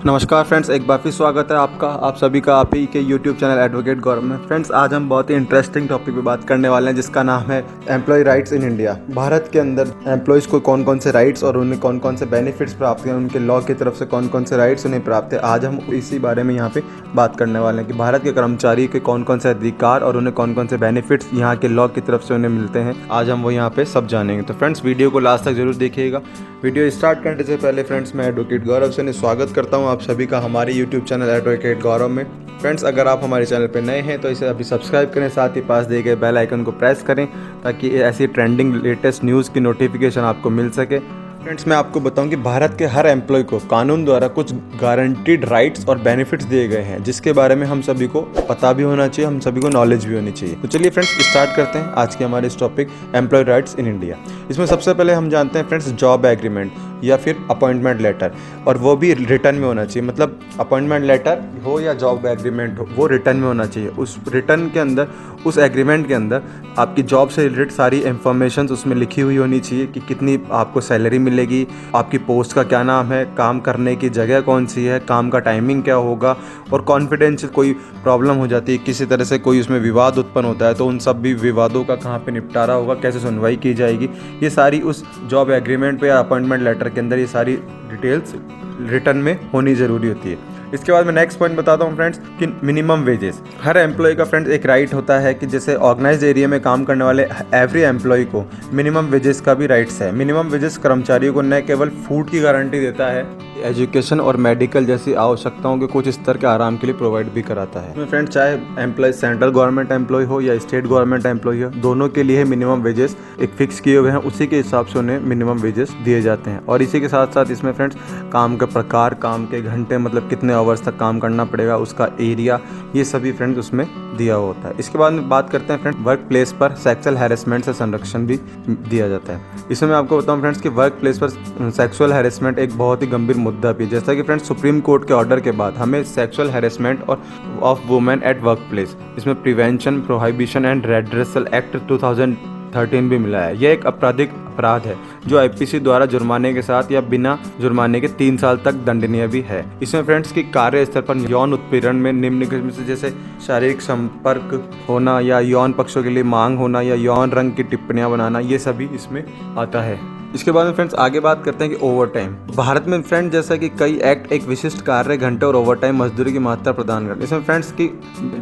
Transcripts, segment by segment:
नमस्कार फ्रेंड्स, एक बार फिर स्वागत है आपका आप सभी का आप ही के यूट्यूब चैनल एडवोकेट गौरव में। फ्रेंड्स, आज हम बहुत ही इंटरेस्टिंग टॉपिक पे बात करने वाले हैं जिसका नाम है एम्प्लॉय राइट्स इन इंडिया। भारत के अंदर एम्प्लॉयज़ को कौन कौन से राइट्स और उन्हें कौन कौन से बेनिफिट्स प्राप्त हैं, उनके लॉ की तरफ से कौन कौन से राइट्स उन्हें प्राप्त है। आज हम इसी बारे में यहाँ पे बात करने वाले हैं कि भारत के कर्मचारी के कौन कौन से अधिकार और उन्हें कौन कौन से बेनिफिट्स यहाँ के लॉ की तरफ से उन्हें मिलते हैं। आज हम वो यहाँ पे सब जानेंगे। तो फ्रेंड्स, वीडियो को लास्ट तक जरूर देखिएगा। वीडियो स्टार्ट करने से पहले फ्रेंड्स, मैं एडवोकेट गौरव से स्वागत करता हूँ आप सभी का हमारे यूट्यूब चैनल एडवोकेट गौरव में। फ्रेंड्स, अगर आप हमारे चैनल पर नए हैं तो इसे अभी सब्सक्राइब करें, साथ ही पास दिए गए बेल आइकन को प्रेस करें ताकि ऐसी ट्रेंडिंग लेटेस्ट न्यूज़ की नोटिफिकेशन आपको मिल सके। फ्रेंड्स, मैं आपको बताऊं कि भारत के हर एम्प्लॉय को कानून द्वारा कुछ गारंटीड राइट्स और बेनिफिट्स दिए गए हैं जिसके बारे में हम सभी को पता भी होना चाहिए, हम सभी को नॉलेज भी होनी चाहिए। तो चलिए फ्रेंड्स, स्टार्ट करते हैं आज के हमारे इस topic employee rights in India. इसमें सबसे पहले हम जानते हैं फ्रेंड्स जॉब एग्रीमेंट या फिर अपॉइंटमेंट लेटर, और वो भी रिटर्न में होना चाहिए। मतलब अपॉइंटमेंट लेटर हो या जॉब एग्रीमेंट हो, वो रिटर्न में होना चाहिए। उस रिटर्न के अंदर, उस एग्रीमेंट के अंदर आपकी जॉब से रिलेटेड सारी इंफॉर्मेशन उसमें लिखी हुई होनी चाहिए कि कितनी आपको सैलरी मिलेगी, आपकी पोस्ट का क्या नाम है, काम करने की जगह कौन सी है, काम का टाइमिंग क्या होगा, और कॉन्फिडेंशियल कोई प्रॉब्लम हो जाती है, किसी तरह से कोई उसमें विवाद उत्पन्न होता है तो उन सब भी विवादों का कहाँ पे निपटारा होगा, कैसे सुनवाई की जाएगी, ये सारी उस जॉब एग्रीमेंट पे या अपॉइंटमेंट लेटर के अंदर ये सारी डिटेल्स रिटर्न में होनी ज़रूरी होती है। इसके बाद मैं नेक्स्ट पॉइंट बताता हूँ फ्रेंड्स कि मिनिमम वेजेस। हर एम्प्लॉय का फ्रेंड्स एक राइट होता है कि जैसे ऑर्गेनाइज्ड एरिया में काम करने वाले एवरी एम्प्लॉय को मिनिमम वेजेस का भी राइट्स है। मिनिमम वेजेस कर्मचारियों को न केवल फूड की गारंटी देता है, एजुकेशन और मेडिकल जैसी आवश्यकताओं के कुछ स्तर के आराम के लिए प्रोवाइड भी कराता है। इसमें फ्रेंड्स चाहे एम्प्लॉय सेंट्रल गवर्नमेंट एम्प्लॉय हो या स्टेट गवर्नमेंट एम्प्लॉय हो, दोनों के लिए मिनिमम वेजेस एक फिक्स किए हुए हैं, उसी के हिसाब से उन्हें मिनिमम वेजेस दिए जाते हैं। और इसी के साथ साथ इसमें फ्रेंड्स काम का प्रकार, काम के घंटे, मतलब कितने आवर्स तक काम करना पड़ेगा, उसका एरिया, ये सभी फ्रेंड्स उसमें दिया होता है। इसके बाद में बात करते हैं फ्रेंड्स वर्क प्लेस पर सेक्सुअल हैरेसमेंट से संरक्षण भी दिया जाता है। इसमें मैं आपको बताऊं फ्रेंड्स कि वर्क प्लेस पर सेक्सुअल हैरेसमेंट एक बहुत ही गंभीर मुद्दा भी, जैसा कि फ्रेंड्स सुप्रीम कोर्ट के ऑर्डर के बाद हमें सेक्सुअल हैरेसमेंट और of women at work place, इसमें prevention, prohibition and redressal act 2013 भी मिला है। यह एक आपराधिक अपराध है जो आईपीसी द्वारा जुर्माने के साथ या बिना जुर्माने के 3 साल तक दंडनीय भी है। इसमें फ्रेंड्स की कार्य स्तर पर यौन उत्पीड़न में निम्न किस्म से जैसे शारीरिक संपर्क होना या यौन पक्षों के लिए मांग होना या यौन रंग की टिप्पणियां बनाना, ये सभी इसमें आता है। इसके बाद में फ्रेंड्स आगे बात करते हैं कि ओवर टाइम। भारत में फ्रेंड जैसा कि कई एक्ट एक विशिष्ट कार्य घंटे और ओवर टाइम मजदूरी की मात्रा प्रदान करते हैं। इसमें फ्रेंड्स की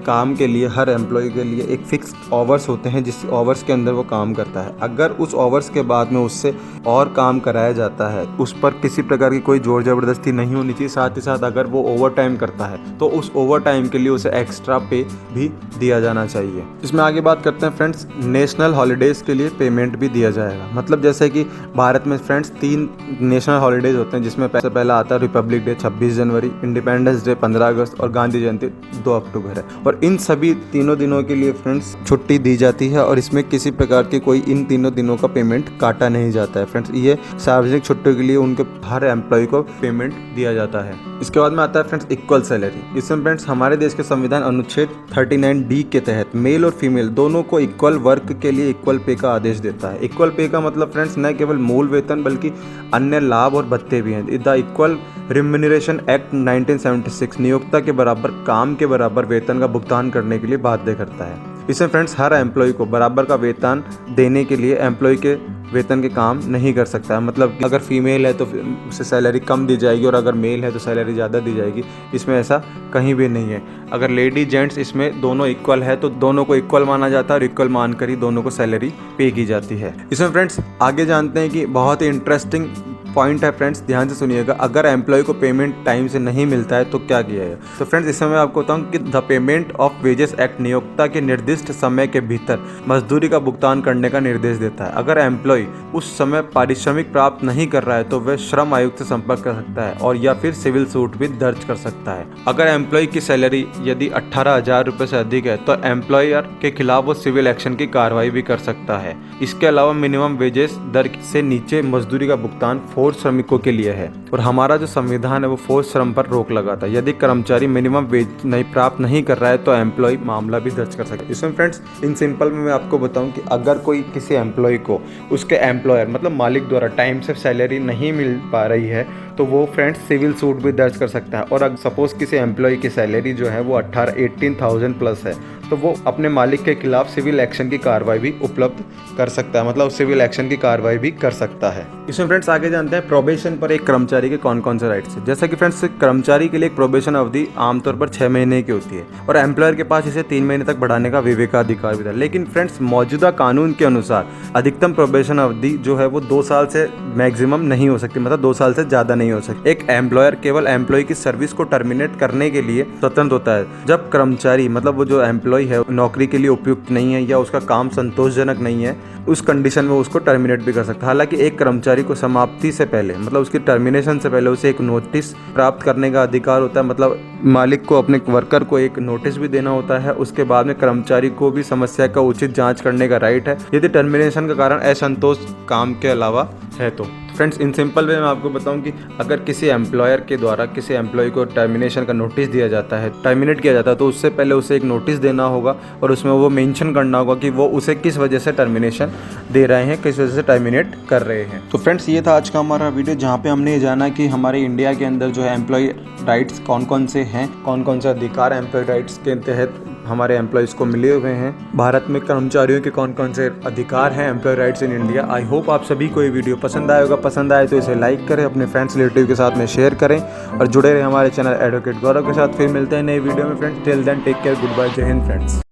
काम के लिए हर एम्प्लॉय के लिए एक फिक्स आवर्स होते हैं जिस आवर्स के अंदर वो काम करता है। अगर उस आवर्स के बाद में उससे और काम कराया जाता है, उस पर किसी प्रकार की कोई जोर जबरदस्ती नहीं होनी चाहिए। साथ ही साथ अगर वो ओवर टाइम करता है तो उस ओवर टाइम के लिए उसे एक्स्ट्रा पे भी दिया जाना चाहिए। इसमें आगे बात करते हैं फ्रेंड्स नेशनल हॉलीडेज के लिए पेमेंट भी दिया जाएगा। मतलब जैसे कि भारत में फ्रेंड्स 3 नेशनल हॉलीडेज होते हैं जिसमें पहला आता है रिपब्लिक डे 26 जनवरी, इंडिपेंडेंस डे 15 अगस्त और गांधी जयंती 2 अक्टूबर है। और इन सभी तीनों दिनों के लिए फ्रेंड्स छुट्टी दी जाती है और इसमें किसी प्रकार की कोई इन तीनों दिनों का पेमेंट काटा नहीं जाता है। फ्रेंड्स ये सार्वजनिक छुट्टियों के लिए उनके हर एम्प्लॉय को पेमेंट दिया जाता है। इसके बाद में आता है फ्रेंड्स इक्वल सैलरी। इसमें फ्रेंड्स हमारे देश के संविधान अनुच्छेद 39D के तहत मेल और फीमेल दोनों को इक्वल वर्क के लिए इक्वल पे का आदेश देता है। इक्वल पे का मतलब फ्रेंड्स न केवल मूल वेतन बल्कि अन्य लाभ और भत्ते भी हैं। द इक्वल रिम्यूनरेशन एक्ट 1976 नियोक्ता के बराबर काम के बराबर वेतन का भुगतान करने के लिए बाध्य करता है। इसमें फ्रेंड्स हर एम्प्लॉय को बराबर का वेतन देने के लिए एम्प्लॉय के वेतन के काम नहीं कर सकता है। मतलब अगर फीमेल है तो उसे सैलरी कम दी जाएगी और अगर मेल है तो सैलरी ज़्यादा दी जाएगी। इसमें ऐसा कहीं भी नहीं है। अगर लेडी जेंट्स इसमें दोनों इक्वल है तो दोनों को इक्वल माना जाता है और इक्वल मानकर ही दोनों को सैलरी पे की जाती है। इसमें फ्रेंड्स आगे जानते हैं कि बहुत ही इंटरेस्टिंग पॉइंट है फ्रेंड्स, ध्यान से सुनिएगा। अगर एम्प्लॉय को पेमेंट टाइम से नहीं मिलता है तो क्या किया जाए। तो फ्रेंड्स इस समय आपको बताऊं कि the payment of wages act नियोक्ता के निर्दिष्ट समय के भीतर मजदूरी का भुगतान करने का निर्देश देता है। अगर एम्प्लॉय उस समय पारिश्रमिक प्राप्त नहीं कर रहा है तो वह श्रम आयुक्त से संपर्क कर सकता है और या फिर सिविल सूट भी दर्ज कर सकता है। अगर एम्प्लॉय की सैलरी यदि 18,000 रुपये से अधिक है तो एम्प्लॉयर के खिलाफ वो सिविल एक्शन की कार्रवाई भी कर सकता है। इसके अलावा मिनिमम वेजेस दर से नीचे मजदूरी का भुगतान फोर्स श्रमिकों के लिए है और हमारा जो संविधान है वो फोर्स श्रम पर रोक लगाता है। यदि कर्मचारी मिनिमम वेज नहीं प्राप्त नहीं कर रहा है तो एम्प्लॉय मामला भी दर्ज कर सकता है। इसमें फ्रेंड्स इन सिंपल में मैं आपको बताऊं कि अगर कोई किसी एम्प्लॉय को उसके एम्प्लॉयर मतलब मालिक द्वारा टाइम से सैलरी नहीं मिल पा रही है तो वो फ्रेंड्स सिविल सूट भी दर्ज कर सकता है। और अगर सपोज किसी एम्प्लॉय की सैलरी जो है वो 18,000 प्लस है, तो वो अपने मालिक के खिलाफ सिविल एक्शन की कार्रवाई भी उपलब्ध कर सकता है, मतलब सिविल एक्शन की कार्रवाई भी कर सकता है। इसमें फ्रेंड्स आगे जानते हैं प्रोबेशन पर एक कर्मचारी के कौन कौन से राइट्स हैं। जैसा कि फ्रेंड्स कर्मचारी के लिए एक प्रोबेशन अवधि आमतौर पर 6 महीने की होती है और एम्प्लॉयर के पास इसे 3 महीने तक बढ़ाने का विवेकाधिकार भी था। लेकिन फ्रेंड्स मौजूदा कानून के अनुसार अधिकतम प्रोबेशन अवधि जो है वो 2 साल से मैक्सिमम नहीं हो सकती, मतलब 2 साल से ज़्यादा नहीं हो सकती। एक एम्प्लॉयर केवल एम्प्लॉय की सर्विस को टर्मिनेट करने के लिए स्वतंत्र होता है जब कर्मचारी, मतलब वो जो एम्प्लॉय है, नौकरी के लिए उपयुक्त नहीं है या उसका काम संतोषजनक नहीं है, उस कंडीशन में उसको टर्मिनेट भी कर सकता है। हालांकि एक कर्मचारी को समाप्ति से पहले, मतलब उसकी टर्मिनेशन से पहले उसे एक नोटिस प्राप्त करने का अधिकार होता है, मतलब मालिक को अपने वर्कर को एक नोटिस भी देना होता है। उसके बाद में कर्मचारी को भी समस्या का उचित जांच करने का राइट है यदि टर्मिनेशन का कारण असंतोष काम के अलावा है तो। फ्रेंड्स इन सिंपल वे मैं आपको बताऊं कि अगर किसी एम्प्लॉयर के द्वारा किसी एम्प्लॉय को टर्मिनेशन का नोटिस दिया जाता है, टर्मिनेट किया जाता है, तो उससे पहले उसे एक नोटिस देना होगा और उसमें वो मेंशन करना होगा कि वो उसे किस वजह से टर्मिनेशन दे रहे हैं, किस वजह से टर्मिनेट कर रहे हैं। तो फ्रेंड्स ये था आज का हमारा वीडियो, जहाँ पे हमने ये जाना कि हमारे इंडिया के अंदर जो है एम्प्लॉय राइट्स कौन कौन से हैं, कौन कौन से अधिकार एम्प्लॉय राइट्स के तहत हमारे एम्प्लॉयज़ को मिले हुए हैं। भारत में कर्मचारियों के कौन कौन से अधिकार हैं employee rights in India. I hope आप सभी को ये वीडियो पसंद आएगा। पसंद आए तो इसे लाइक करें, अपने फ्रेंड्स रिलेटिव के साथ में शेयर करें और जुड़े रहे हमारे चैनल एडवोकेट गौरव के साथ। फिर मिलते हैं नई वीडियो में friends. Till then take care, goodbye, जय हिंद फ्रेंड्स।